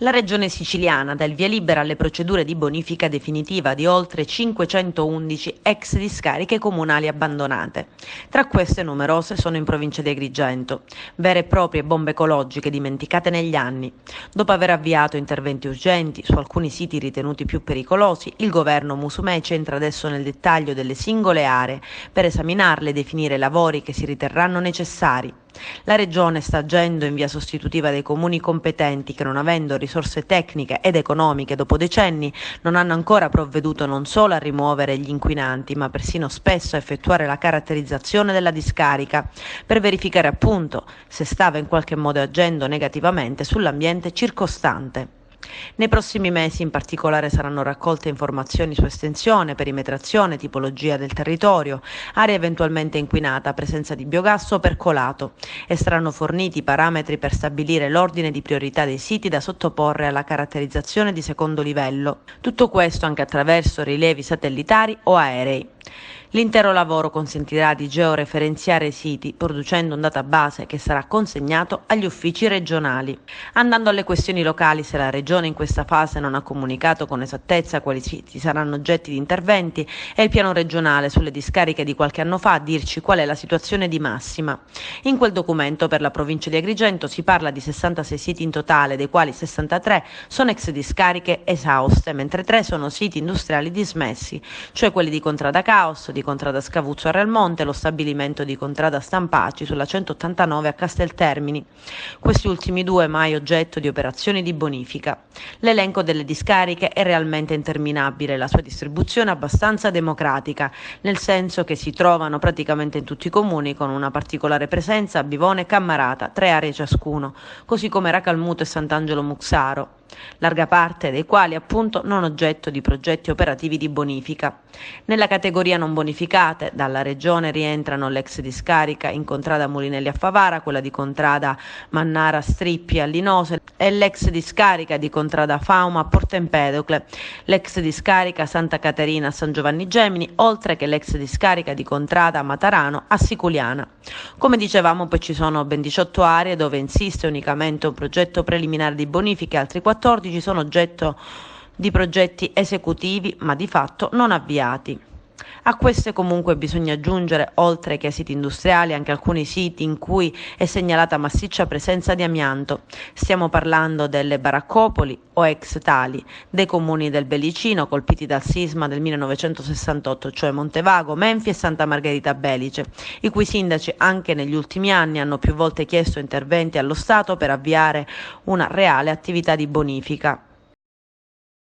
La Regione Siciliana dà il via libera alle procedure di bonifica definitiva di oltre 511 ex discariche comunali abbandonate. Tra queste numerose sono in provincia di Agrigento, vere e proprie bombe ecologiche dimenticate negli anni. Dopo aver avviato interventi urgenti su alcuni siti ritenuti più pericolosi, il governo Musumeci entra adesso nel dettaglio delle singole aree per esaminarle e definire i lavori che si riterranno necessari. La Regione sta agendo in via sostitutiva dei comuni competenti che, non avendo risorse tecniche ed economiche dopo decenni, non hanno ancora provveduto non solo a rimuovere gli inquinanti, ma persino spesso a effettuare la caratterizzazione della discarica, per verificare appunto se stava in qualche modo agendo negativamente sull'ambiente circostante. Nei prossimi mesi in particolare saranno raccolte informazioni su estensione, perimetrazione, tipologia del territorio, area eventualmente inquinata, presenza di biogas o percolato, e saranno forniti parametri per stabilire l'ordine di priorità dei siti da sottoporre alla caratterizzazione di secondo livello. Tutto questo anche attraverso rilevi satellitari o aerei. L'intero lavoro consentirà di georeferenziare i siti, producendo un database che sarà consegnato agli uffici regionali. Andando alle questioni locali, se la Regione in questa fase non ha comunicato con esattezza quali siti saranno oggetti di interventi, è il piano regionale sulle discariche di qualche anno fa a dirci qual è la situazione di massima. In quel documento per la provincia di Agrigento si parla di 66 siti in totale, dei quali 63 sono ex discariche esauste, mentre 3 sono siti industriali dismessi, cioè quelli di Contrada Caos, di Contrada Scavuzzo a Realmonte e lo stabilimento di Contrada Stampaci sulla 189 a Casteltermini. Questi ultimi due mai oggetto di operazioni di bonifica. L'elenco delle discariche è realmente interminabile, la sua distribuzione abbastanza democratica, nel senso che si trovano praticamente in tutti i comuni, con una particolare presenza a Bivone e Cammarata, 3 aree ciascuno, così come Racalmuto e Sant'Angelo Muxaro, larga parte dei quali appunto non oggetto di progetti operativi di bonifica. Nella categoria non bonificate dalla Regione rientrano l'ex discarica in Contrada Mulinelli a Favara, quella di Contrada Mannara Strippi a Linose e l'ex discarica di Contrada Fauma a Porto Empedocle, l'ex discarica Santa Caterina a San Giovanni Gemini, oltre che l'ex discarica di Contrada Matarano a Siculiana. Come dicevamo, poi ci sono ben 18 aree dove insiste unicamente un progetto preliminare di bonifica e altri 14 sono oggetto di progetti esecutivi ma di fatto non avviati. A queste comunque bisogna aggiungere, oltre che ai siti industriali, anche alcuni siti in cui è segnalata massiccia presenza di amianto. Stiamo parlando delle baraccopoli o ex tali, dei comuni del Belicino colpiti dal sisma del 1968, cioè Montevago, Menfi e Santa Margherita Belice, i cui sindaci anche negli ultimi anni hanno più volte chiesto interventi allo Stato per avviare una reale attività di bonifica.